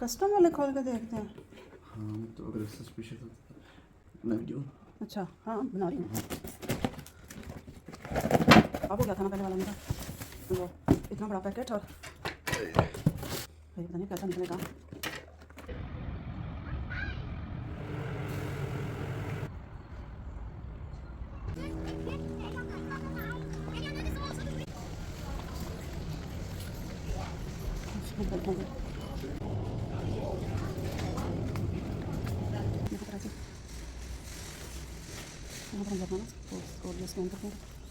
Custom वाले खोल के देखते हैं। हाँ तो अगर सस्पिशियस होता तो मैं वीडियो। अच्छा हाँ बना रही हूँ। आपको क्या खाना पहले वाला मेरा वो इतना बड़ा पैकेट और भाई पता नहीं कैसा निकलेगा।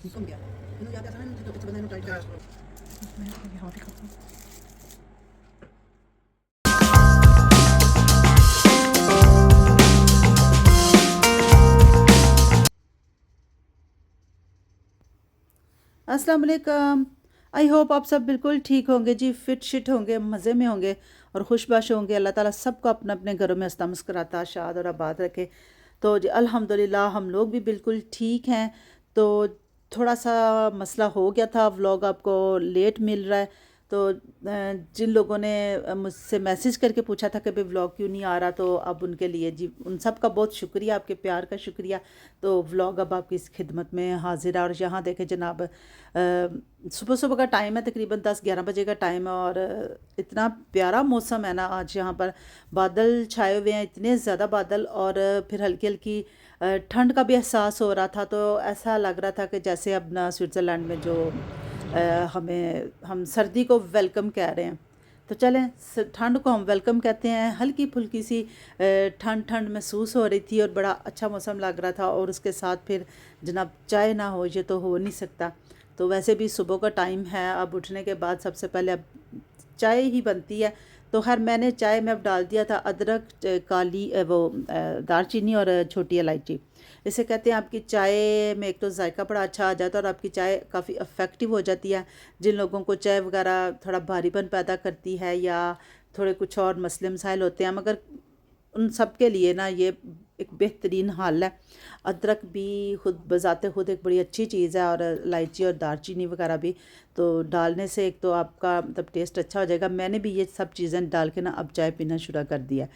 सुन गया इन्होंने याद आना नहीं तो कितना इन्होंने टाइट कर मैं ये हाथ ही करता हूँ। अस्सलाम वालेकुम। आई होप आप सब बिल्कुल ठीक होंगे जी, फ़िट शिट होंगे, मज़े में होंगे और खुशबाश होंगे। अल्लाह ताला सबको अपने अपने घरों में हंसता मुस्कुराता शाद और आबाद रखे। तो जी अल्हम्दुलिल्लाह हम लोग भी बिल्कुल ठीक हैं। तो थोड़ा सा मसला हो गया था, व्लॉग आपको लेट मिल रहा है। तो जिन लोगों ने मुझसे मैसेज करके पूछा था कि भाई व्लॉग क्यों नहीं आ रहा, तो अब उनके लिए जी उन सब का बहुत शुक्रिया, आपके प्यार का शुक्रिया। तो व्लॉग अब आपकी इस खिदमत में हाजिर है। और यहाँ देखें जनाब, सुबह सुबह का टाइम है, तकरीबन 10-11 बजे का टाइम है और इतना प्यारा मौसम है ना आज यहाँ पर। बादल छाए हुए हैं, इतने ज़्यादा बादल, और फिर हल्की हल्की ठंड का भी एहसास हो रहा था। तो ऐसा लग रहा था कि जैसे अब ना स्विट्ज़रलैंड में जो हम सर्दी को वेलकम कह रहे हैं। तो चलें, ठंड को हम वेलकम कहते हैं। हल्की फुल्की सी ठंड ठंड महसूस हो रही थी और बड़ा अच्छा मौसम लग रहा था। और उसके साथ फिर जनाब चाय ना हो ये तो हो नहीं सकता। तो वैसे भी सुबह का टाइम है, अब उठने के बाद सबसे पहले अब चाय ही बनती है। तो खैर मैंने चाय में अब डाल दिया था अदरक, काली दालचीनी और छोटी इलायची। इसे कहते हैं आपकी चाय में एक तो जायका बड़ा अच्छा आ जाता है और आपकी चाय काफ़ी इफ़ेक्टिव हो जाती है। जिन लोगों को चाय वगैरह थोड़ा भारीपन पैदा करती है या थोड़े कुछ और मसले मसाइल होते हैं, मगर उन सब के लिए ना ये एक बेहतरीन हल है। अदरक भी खुद बजाते खुद एक बड़ी अच्छी चीज़ है, और इलायची और दालचीनी वगैरह भी तो डालने से एक तो आपका मतलब टेस्ट अच्छा हो जाएगा। मैंने भी ये सब चीज़ें डाल के ना अब चाय पीना शुरू कर दिया।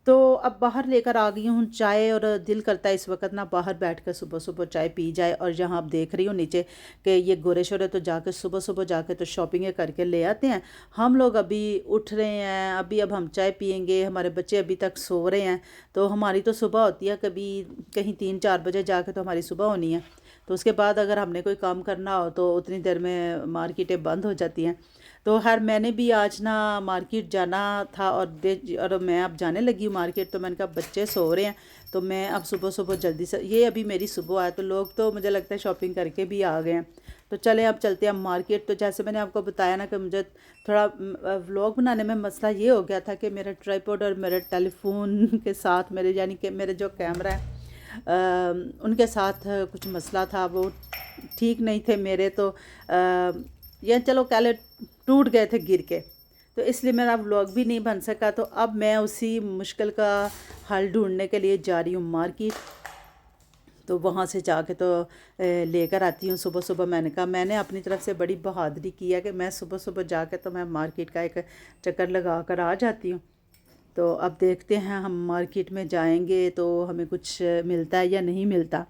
तो अब बाहर लेकर आ गई हूँ चाय, और दिल करता है इस वक्त ना बाहर बैठ कर सुबह सुबह चाय पी जाए। और जहाँ आप देख रही हो नीचे कि ये गोरे शोरे तो जाके सुबह सुबह जाके तो शॉपिंग करके ले आते हैं। हम लोग अभी उठ रहे हैं, अभी अब हम चाय पियेंगे, हमारे बच्चे अभी तक सो रहे हैं। तो हमारी तो सुबह होती है कभी कहीं 3-4 बजे जाके तो हमारी सुबह होनी है। तो उसके बाद अगर हमने कोई काम करना हो तो उतनी देर में मार्केटें बंद हो जाती हैं। तो खैर मैंने भी आज ना मार्केट जाना था और मैं अब जाने लगी हूँ मार्केट। तो मैंने कहा बच्चे सो रहे हैं तो मैं अब सुबह सुबह जल्दी से, ये अभी मेरी सुबह है तो लोग तो मुझे लगता है शॉपिंग करके भी आ गए हैं। तो चले अब चलते हैं मार्केट। तो जैसे मैंने आपको बताया ना कि मुझे थोड़ा व्लॉग बनाने में मसला ये हो गया था कि मेरा ट्राइपॉड और मेरे टेलीफोन के साथ मेरे यानी कि मेरे जो कैमरा है उनके साथ कुछ मसला था, वो ठीक नहीं थे मेरे। तो ये चलो कल टूट गए थे गिर के, तो इसलिए मेरा व्लॉग भी नहीं बन सका। तो अब मैं उसी मुश्किल का हल ढूंढने के लिए जा रही हूँ मार्केट। तो वहाँ से जाके तो लेकर आती हूँ सुबह सुबह। मैंने कहा मैंने अपनी तरफ से बड़ी बहादुरी की है कि मैं सुबह सुबह जाके तो मैं मार्केट का एक चक्कर लगा कर आ जाती हूँ। तो अब देखते हैं हम मार्केट में जाएंगे तो हमें कुछ मिलता है या नहीं मिलता।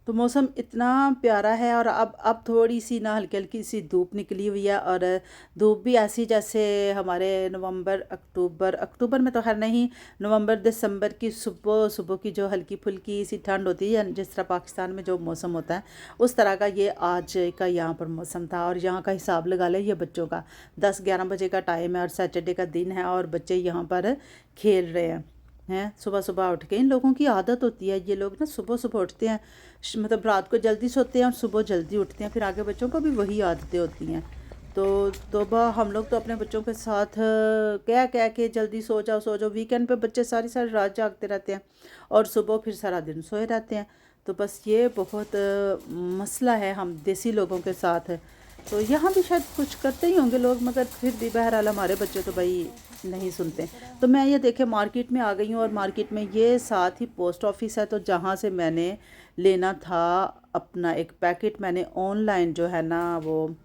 तो मौसम इतना प्यारा है, और अब थोड़ी सी ना हल्की हल्की सी धूप निकली हुई है। और धूप भी ऐसी जैसे हमारे नवंबर अक्टूबर अक्टूबर में तो खैर नहीं, नवंबर दिसंबर की सुबह सुबह की जो हल्की फुल्की सी ठंड होती है जिस तरह पाकिस्तान में जो मौसम होता है उस तरह का ये आज का यहाँ पर मौसम था। और यहाँ का हिसाब लगा लें, ये बच्चों का 10-11 बजे का टाइम है और सैटरडे का दिन है और बच्चे यहाँ पर खेल रहे हैं सुबह सुबह उठ के। इन लोगों की आदत होती है, ये लोग ना सुबह सुबह उठते हैं, मतलब रात को जल्दी सोते हैं और सुबह जल्दी उठते हैं। फिर आगे बच्चों को भी वही आदतें होती हैं। तो तोबा, हम लोग तो अपने बच्चों के साथ कह कह के जल्दी सो जाओ। वीकेंड पे बच्चे सारी सारी रात जागते रहते हैं और सुबह फिर सारा दिन सोए रहते हैं। तो बस ये बहुत मसला है हम देसी लोगों के साथ। तो यहाँ भी शायद कुछ करते ही होंगे लोग, मगर फिर भी बहरहाल हमारे बच्चे तो भाई नहीं सुनते। तो मैं ये देखे मार्केट में आ गई हूँ, और मार्केट में ये साथ ही पोस्ट ऑफिस है। तो जहाँ से मैंने लेना था अपना एक पैकेट। मैंने ऑनलाइन जो है ना वो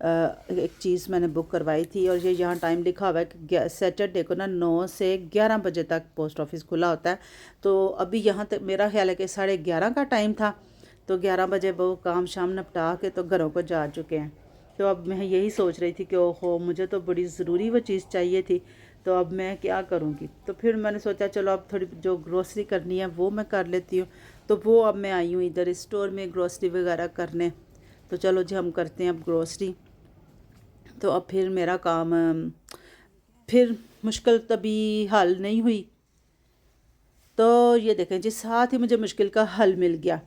एक चीज़ मैंने बुक करवाई थी, और ये यहाँ टाइम लिखा हुआ है कि सैटरडे को ना 9 से 11 बजे तक पोस्ट ऑफिस खुला होता है। तो अभी यहाँ तक मेरा ख्याल है कि 11:30 का टाइम था, तो 11 बजे वो काम शाम निपटा के तो घरों को जा चुके हैं। तो अब मैं यही सोच रही थी कि ओहो, मुझे तो बड़ी ज़रूरी वो चीज़ चाहिए थी, तो अब मैं क्या करूँगी। तो फिर मैंने सोचा चलो अब थोड़ी जो ग्रोसरी करनी है वो मैं कर लेती हूँ। तो वो अब मैं आई हूँ इधर स्टोर में ग्रोसरी वगैरह करने। तो चलो जी हम करते हैं अब ग्रोसरी। तो अब फिर मेरा काम फिर मुश्किल तभी हल नहीं हुई। तो ये देखें जी, साथ ही मुझे मुश्किल का हल मिल गया।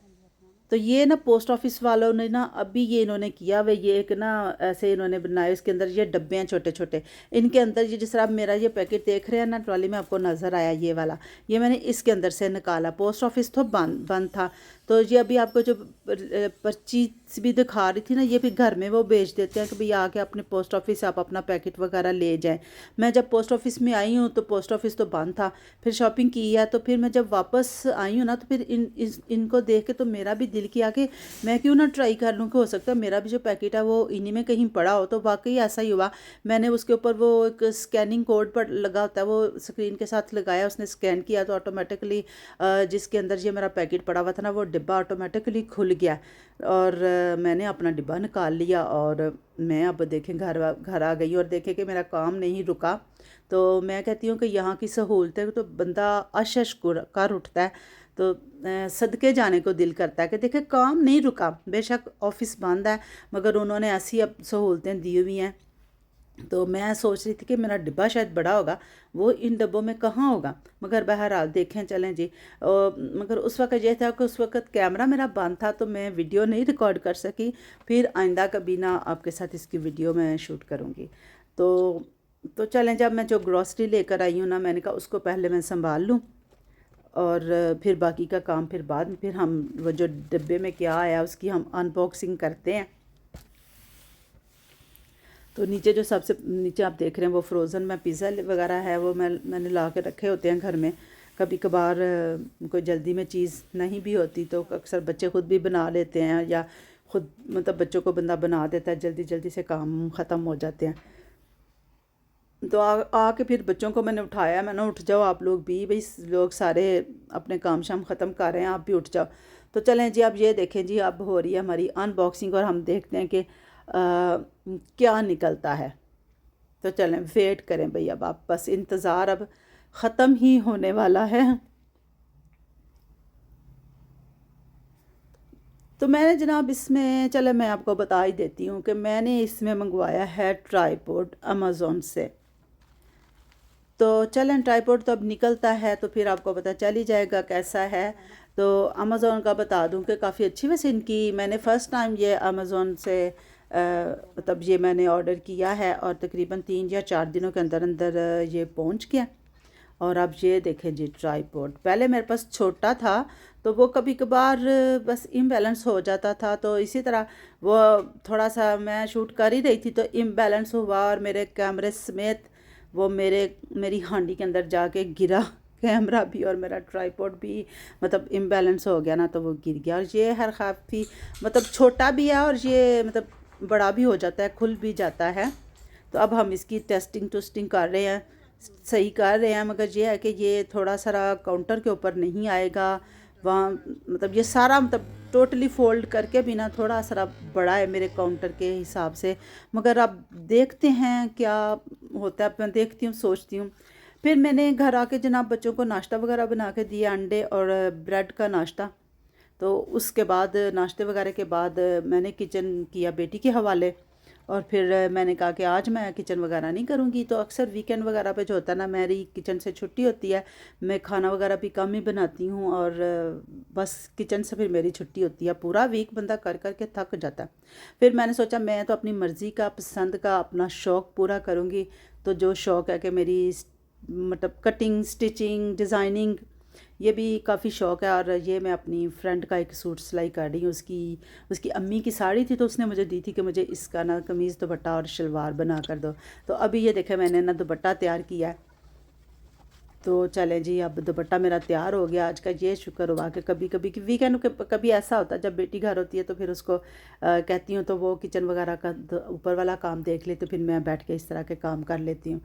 तो ये ना पोस्ट ऑफिस वालों ने ना अभी ये इन्होंने किया हुआ, ये एक ना ऐसे इन्होंने बनाए, इसके अंदर ये डब्बे हैं छोटे छोटे। इनके अंदर ये जिस तरह आप मेरा ये पैकेट देख रहे हैं ना ट्रॉली में, आपको नज़र आया ये वाला, ये मैंने इसके अंदर से निकाला। पोस्ट ऑफिस तो बंद बंद था। तो ये अभी आपको जो पर्ची भी दिखा रही थी ना, ये भी घर में वो भेज देते हैं कि भाई आके अपने पोस्ट ऑफिस से आप अपना पैकेट वगैरह ले जाएं। मैं जब पोस्ट ऑफिस में आई हूँ तो पोस्ट ऑफिस तो बंद था। फिर शॉपिंग की है, तो फिर मैं जब वापस आई हूँ ना, तो फिर इनको देख के तो मेरा भी दिल किया कि मैं क्यों ना ट्राई कर लूँ कि हो सकता है मेरा भी जो पैकेट है वो इन्हीं में कहीं पड़ा हो। तो वाकई ऐसा ही हुआ। मैंने उसके ऊपर वो एक स्कैनिंग कोड पर लगा होता है, वो स्क्रीन के साथ लगाया, उसने स्कैन किया तो ऑटोमेटिकली जिसके अंदर ये मेरा पैकेट पड़ा हुआ था ना, वो डिब्बा ऑटोमेटिकली खुल गया, और मैंने अपना डिब्बा निकाल लिया। और मैं अब देखें घर आ गई, और देखें कि मेरा काम नहीं रुका। तो मैं कहती हूँ कि यहाँ की सहूलतें तो बंदा अशश कर उठता है। तो सदके जाने को दिल करता है कि देखें काम नहीं रुका, बेशक ऑफिस बंद है मगर उन्होंने ऐसी अब सहूलतें दी हुई हैं। तो मैं सोच रही थी कि मेरा डिब्बा शायद बड़ा होगा, वो इन डब्बों में कहाँ होगा, मगर बहरहाल देखें चलें जी। मगर उस वक्त यह था कि उस वक्त कैमरा मेरा बंद था, तो मैं वीडियो नहीं रिकॉर्ड कर सकी। फिर आइंदा कभी ना आपके साथ इसकी वीडियो मैं शूट करूँगी। तो चलें, जब मैं जो ग्रॉसरी लेकर आई हूँ ना, मैंने कहा उसको पहले मैं संभाल लूँ, और फिर बाकी का काम फिर बाद में, फिर हम वो जो डिब्बे में क्या आया उसकी हम अनबॉक्सिंग करते हैं। तो नीचे जो सबसे नीचे आप देख रहे हैं वो फ्रोज़न में पिज़्ज़ा वगैरह है, वो मैंने ला के रखे होते हैं घर में। कभी कभार कोई जल्दी में चीज़ नहीं भी होती तो अक्सर बच्चे खुद भी बना लेते हैं, या खुद मतलब बच्चों को बंदा बना देता है, जल्दी जल्दी से काम ख़त्म हो जाते हैं। तो आके फिर बच्चों को मैंने उठाया, मैंने उठ जाओ आप लोग भी, भाई लोग सारे अपने काम शाम ख़त्म कर रहे हैं, आप भी उठ जाओ। तो चलें जी, अब ये देखें जी, अब हो रही है हमारी अनबॉक्सिंग, और हम देखते हैं कि क्या निकलता है। तो चलें वेट करें भाई, अब आप बस इंतज़ार अब ख़त्म ही होने वाला है। तो मैंने जनाब इसमें, चले मैं आपको बता ही देती हूँ कि मैंने इसमें मंगवाया है ट्राईपोड अमेज़ोन से। तो चलें, ट्राईपोड तो अब निकलता है तो फिर आपको पता चल ही जाएगा कैसा है। तो अमेज़ोन का बता दूं कि काफ़ी अच्छी, वैसे इनकी मैंने फ़र्स्ट टाइम ये अमेज़ोन से मतलब ये मैंने ऑर्डर किया है, और तकरीबन 3 या 4 दिनों के अंदर अंदर ये पहुंच गया। और अब ये देखें जी, ट्राईपोड पहले मेरे पास छोटा था, तो वो कभी कभार बस इम्बैलेंस हो जाता था। तो इसी तरह वो थोड़ा सा मैं शूट कर ही रही थी तो इम्बैलेंस हुआ, और मेरे कैमरे समेत वो मेरी हांडी के अंदर जाके गिरा, कैमरा भी और मेरा ट्राईपोड भी मतलब इम्बैलेंस हो गया ना, तो वो गिर गया। और ये हर काफ़ी मतलब छोटा भी है, और ये मतलब बड़ा भी हो जाता है, खुल भी जाता है। तो अब हम इसकी टेस्टिंग टूस्टिंग कर रहे हैं, सही कर रहे हैं, मगर ये है कि ये थोड़ा सारा काउंटर के ऊपर नहीं आएगा वहाँ, मतलब ये सारा मतलब टोटली फोल्ड करके भी ना थोड़ा सा बड़ा है मेरे काउंटर के हिसाब से। मगर अब देखते हैं क्या होता है, मैं देखती हूँ, सोचती हूँ। फिर मैंने घर आके जनाब बच्चों को नाश्ता वगैरह बना के दिया, अंडे और ब्रेड का नाश्ता। तो उसके बाद नाश्ते वगैरह के बाद मैंने किचन किया बेटी के हवाले, और फिर मैंने कहा कि आज मैं किचन वगैरह नहीं करूँगी। तो अक्सर वीकेंड वगैरह पे जो होता है ना, मेरी किचन से छुट्टी होती है, मैं खाना वगैरह भी कम ही बनाती हूँ, और बस किचन से फिर मेरी छुट्टी होती है। पूरा वीक बंदा कर कर के थक जाता है। फिर मैंने सोचा मैं तो अपनी मर्ज़ी का, पसंद का, अपना शौक़ पूरा करूँगी। तो जो शौक़ है कि मेरी मतलब कटिंग, स्टिचिंग, डिज़ाइनिंग, ये भी काफ़ी शौक़ है। और ये मैं अपनी फ्रेंड का एक सूट सिलाई कर रही हूँ, उसकी अम्मी की साड़ी थी तो उसने मुझे दी थी कि मुझे इसका ना कमीज़ दुपट्टा और शलवार बना कर दो। तो अभी ये देखे मैंने ना दुपट्टा तैयार किया है, तो चलें जी, अब दुपट्टा मेरा तैयार हो गया। आज का ये शुक्र हुआ कि कभी कभी कि वीकेंड के कभी ऐसा होता है जब बेटी घर होती है तो फिर उसको कहती हूँ तो वो किचन वगैरह का ऊपर वाला काम देख ले, तो फिर मैं बैठ के इस तरह के काम कर लेती हूँ।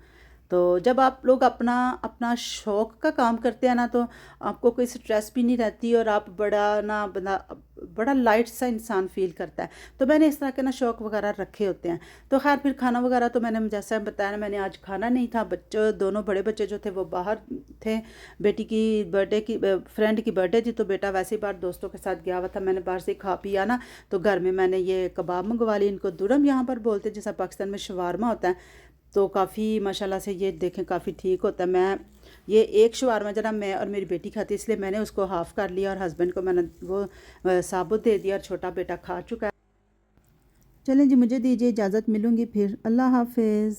तो जब आप लोग अपना अपना शौक़ का काम करते हैं ना, तो आपको कोई स्ट्रेस भी नहीं रहती और आप बड़ा लाइट सा इंसान फ़ील करता है। तो मैंने इस तरह के ना शौक़ वगैरह रखे होते हैं। तो खैर फिर खाना वगैरह तो मैंने जैसा बताया ना, मैंने आज खाना नहीं था। बच्चों दोनों बड़े बच्चे जो थे वो बाहर थे। बेटी की बर्थडे की फ्रेंड की बर्थडे थी, तो बेटा वैसे ही बाहर दोस्तों के साथ गया हुआ था। मैंने बाहर से खा पिया ना, तो घर में मैंने ये कबाब मंगवा ली। इनको दुरम यहाँ पर बोलते हैं, जैसा पाकिस्तान में शवारमा होता है। तो काफ़ी माशाल्लाह से ये देखें काफ़ी ठीक होता है। मैं ये एक शवारमा जना मैं और मेरी बेटी खाती, इसलिए मैंने उसको हाफ़ कर लिया और हस्बैंड को मैंने वो साबुत दे दिया और छोटा बेटा खा चुका है। चलें जी, मुझे दीजिए इजाज़त, मिलूँगी फिर। अल्लाह हाफ़िज़।